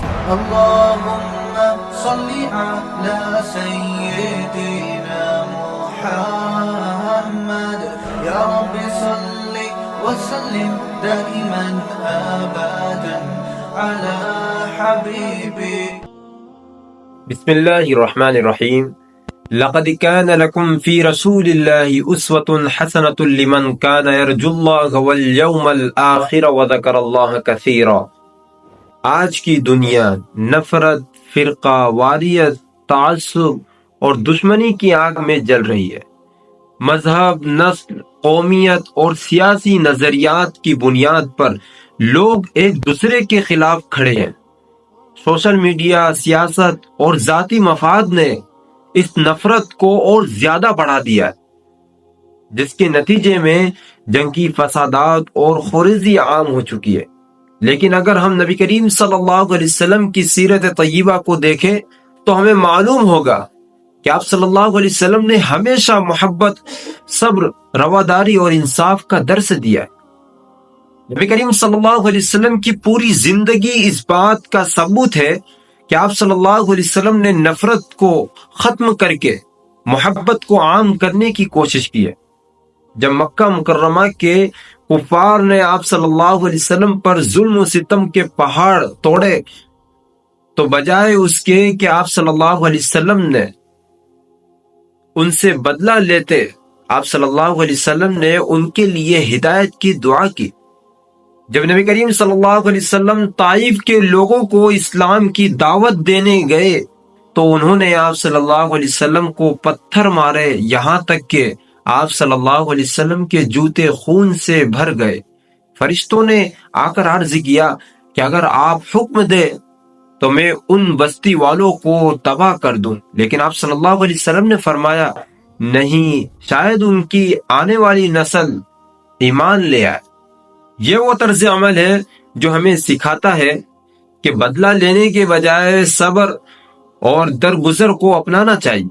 اللهم صل على سيدنا محمد يا رب صل وسلم دائما أبدا على حبيبك. بسم اللہ الرحمن الرحیم. لقد كان لكم في رسول الله أسوة حسنة لمن كان يرجو الله واليوم الآخر وذكر الله كثيرا. آج کی دنیا نفرت، فرقہ واریت، تعصب اور دشمنی کی آگ میں جل رہی ہے. مذہب، نسل، قومیت اور سیاسی نظریات کی بنیاد پر لوگ ایک دوسرے کے خلاف کھڑے ہیں. سوشل میڈیا، سیاست اور ذاتی مفاد نے اس نفرت کو اور زیادہ بڑھا دیا ہے، جس کے نتیجے میں جنگی فسادات اور خونریزی عام ہو چکی ہے. لیکن اگر ہم نبی کریم صلی اللہ علیہ وسلم کی سیرت طیبہ کو دیکھیں تو ہمیں معلوم ہوگا کہ آپ صلی اللہ علیہ وسلم نے ہمیشہ محبت، صبر، رواداری اور انصاف کا درس دیا ہے. نبی کریم صلی اللہ علیہ وسلم کی پوری زندگی اس بات کا ثبوت ہے کہ آپ صلی اللہ علیہ وسلم نے نفرت کو ختم کر کے محبت کو عام کرنے کی کوشش کی ہے. جب مکہ مکرمہ کے کفار نے آپ صلی اللہ علیہ وسلم پر ظلم و ستم کے پہاڑ توڑے تو بجائے اس کے کہ آپ صلی اللہ علیہ وسلم نے ان سے بدلہ لیتے، آپ صلی اللہ علیہ وسلم نے ان کے لیے ہدایت کی دعا کی. جب نبی کریم صلی اللہ علیہ وسلم طائف کے لوگوں کو اسلام کی دعوت دینے گئے تو انہوں نے آپ صلی اللہ علیہ وسلم کو پتھر مارے، یہاں تک کہ آپ صلی اللہ علیہ وسلم کے جوتے خون سے بھر گئے. فرشتوں نے آ کر عرض کیا کہ اگر آپ حکم دیں تو میں ان بستی والوں کو تباہ کر دوں، لیکن آپ صلی اللہ علیہ وسلم نے فرمایا نہیں، شاید ان کی آنے والی نسل ایمان لے آئے. یہ وہ طرز عمل ہے جو ہمیں سکھاتا ہے کہ بدلہ لینے کے بجائے صبر اور درگزر کو اپنانا چاہیے.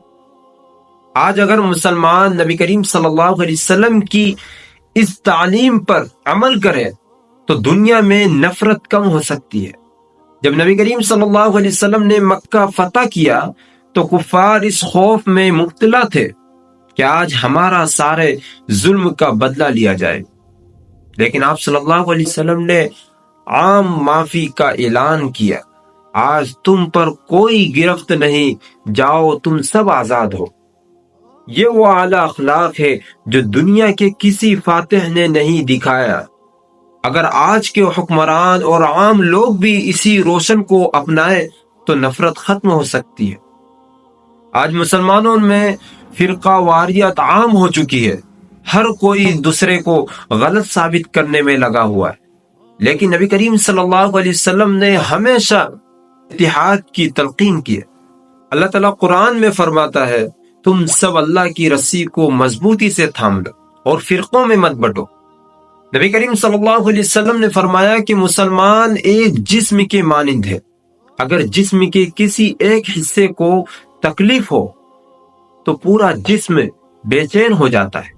آج اگر مسلمان نبی کریم صلی اللہ علیہ وسلم کی اس تعلیم پر عمل کرے تو دنیا میں نفرت کم ہو سکتی ہے. جب نبی کریم صلی اللہ علیہ وسلم نے مکہ فتح کیا تو کفار اس خوف میں مبتلا تھے کہ آج ہمارا سارے ظلم کا بدلہ لیا جائے. لیکن آپ صلی اللہ علیہ وسلم نے عام معافی کا اعلان کیا. آج تم پر کوئی گرفت نہیں، جاؤ تم سب آزاد ہو. یہ وہ اعلیٰ اخلاق ہے جو دنیا کے کسی فاتح نے نہیں دکھایا. اگر آج کے حکمران اور عام لوگ بھی اسی روشن کو اپنائے تو نفرت ختم ہو سکتی ہے. آج مسلمانوں میں فرقہ واریت عام ہو چکی ہے. ہر کوئی دوسرے کو غلط ثابت کرنے میں لگا ہوا ہے. لیکن نبی کریم صلی اللہ علیہ وسلم نے ہمیشہ اتحاد کی تلقین کی ہے. اللہ تعالیٰ قرآن میں فرماتا ہے تم سب اللہ کی رسی کو مضبوطی سے تھام لو اور فرقوں میں مت بٹو. نبی کریم صلی اللہ علیہ وسلم نے فرمایا کہ مسلمان ایک جسم کے مانند ہے. اگر جسم کے کسی ایک حصے کو تکلیف ہو تو پورا جسم بے چین ہو جاتا ہے.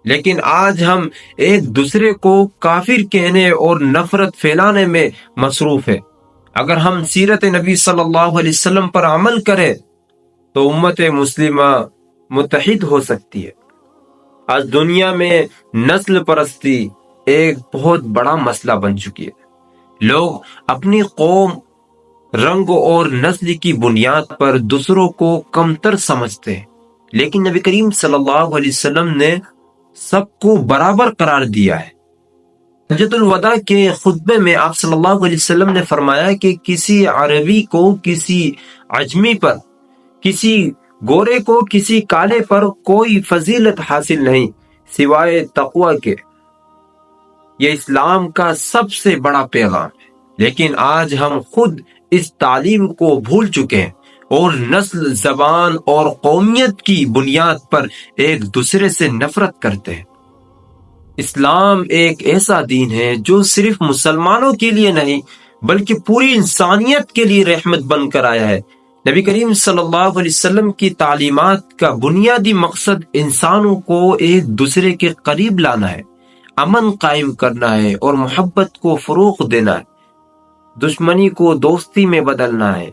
لیکن آج ہم ایک دوسرے کو کافر کہنے اور نفرت پھیلانے میں مصروف ہیں. اگر ہم سیرت نبی صلی اللہ علیہ وسلم پر عمل کریں تو امت مسلمہ متحد ہو سکتی ہے. آج دنیا میں نسل پرستی ایک بہت بڑا مسئلہ بن چکی ہے. لوگ اپنی قوم، رنگ اور نسل کی بنیاد پر دوسروں کو کمتر سمجھتے ہیں، لیکن نبی کریم صلی اللہ علیہ وسلم نے سب کو برابر قرار دیا ہے. حجۃ الوداع کے خطبے میں آپ صلی اللہ علیہ وسلم نے فرمایا کہ کسی عربی کو کسی عجمی پر، کسی گورے کو کسی کالے پر کوئی فضیلت حاصل نہیں سوائے تقوی کے. یہ اسلام کا سب سے بڑا پیغام ہے. لیکن آج ہم خود اس تعلیم کو بھول چکے ہیں اور نسل، زبان اور قومیت کی بنیاد پر ایک دوسرے سے نفرت کرتے ہیں. اسلام ایک ایسا دین ہے جو صرف مسلمانوں کے لیے نہیں بلکہ پوری انسانیت کے لیے رحمت بن کر آیا ہے. نبی کریم صلی اللہ علیہ وسلم کی تعلیمات کا بنیادی مقصد انسانوں کو ایک دوسرے کے قریب لانا ہے، امن قائم کرنا ہے اور محبت کو فروغ دینا ہے. دشمنی کو دوستی میں بدلنا ہے۔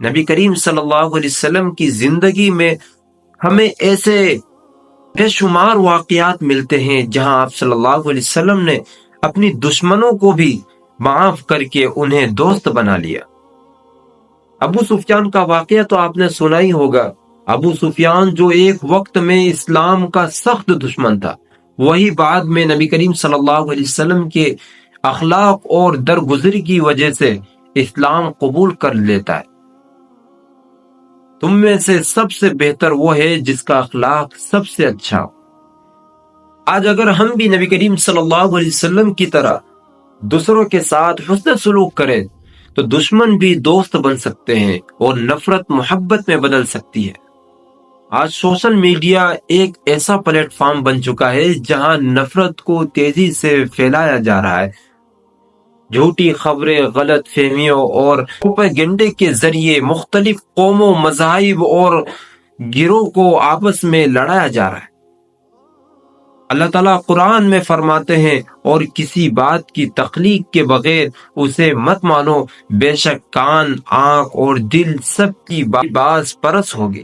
نبی کریم صلی اللہ علیہ وسلم کی زندگی میں ہمیں ایسے بے شمار واقعات ملتے ہیں جہاں آپ صلی اللہ علیہ وسلم نے اپنی دشمنوں کو بھی معاف کر کے انہیں دوست بنا لیا۔ ابو سفیان کا واقعہ تو آپ نے سنا ہی ہوگا۔ ابو سفیان جو ایک وقت میں اسلام کا سخت دشمن تھا، وہی بعد میں نبی کریم صلی اللہ علیہ وسلم کے اخلاق اور درگزر کی وجہ سے اسلام قبول کر لیتا ہے۔ تم میں سے سب سے بہتر وہ ہے جس کا اخلاق سب سے اچھا ہو۔ آج اگر ہم بھی نبی کریم صلی اللہ علیہ وسلم کی طرح دوسروں کے ساتھ حسن سلوک کریں تو دشمن بھی دوست بن سکتے ہیں اور نفرت محبت میں بدل سکتی ہے۔ آج سوشل میڈیا ایک ایسا پلیٹ فارم بن چکا ہے جہاں نفرت کو تیزی سے پھیلایا جا رہا ہے۔ جھوٹی خبریں، غلط فہمیوں اور پروپیگنڈے کے ذریعے مختلف قوموں، مذاہب اور گروہ کو آپس میں لڑایا جا رہا ہے۔ اللہ تعالیٰ قرآن میں فرماتے ہیں، اور کسی بات کی تخلیق کے بغیر اسے مت مانو، بے شک کان، آنکھ اور دل سب کی باز پرس ہوگی۔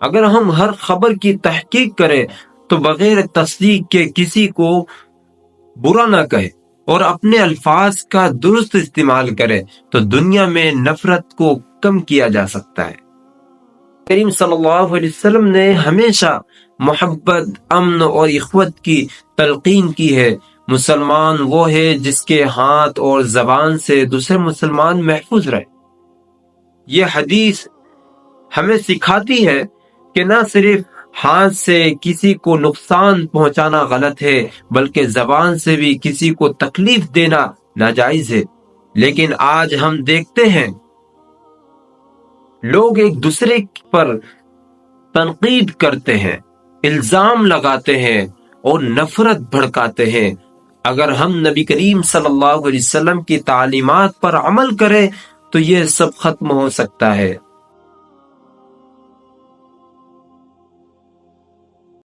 اگر ہم ہر خبر کی تحقیق کریں تو بغیر تصدیق کے کسی کو برا نہ کہے اور اپنے الفاظ کا درست استعمال کرے تو دنیا میں نفرت کو کم کیا جا سکتا ہے۔ کریم صلی اللہ علیہ وسلم نے ہمیشہ محبت، امن اور اخوت کی تلقین کی ہے۔ مسلمان وہ ہے جس کے ہاتھ اور زبان سے دوسرے مسلمان محفوظ رہے۔ یہ حدیث ہمیں سکھاتی ہے کہ نہ صرف ہاتھ سے کسی کو نقصان پہنچانا غلط ہے، بلکہ زبان سے بھی کسی کو تکلیف دینا ناجائز ہے۔ لیکن آج ہم دیکھتے ہیں لوگ ایک دوسرے پر تنقید کرتے ہیں، الزام لگاتے ہیں اور نفرت بھڑکاتے ہیں۔ اگر ہم نبی کریم صلی اللہ علیہ وسلم کی تعلیمات پر عمل کریں تو یہ سب ختم ہو سکتا ہے۔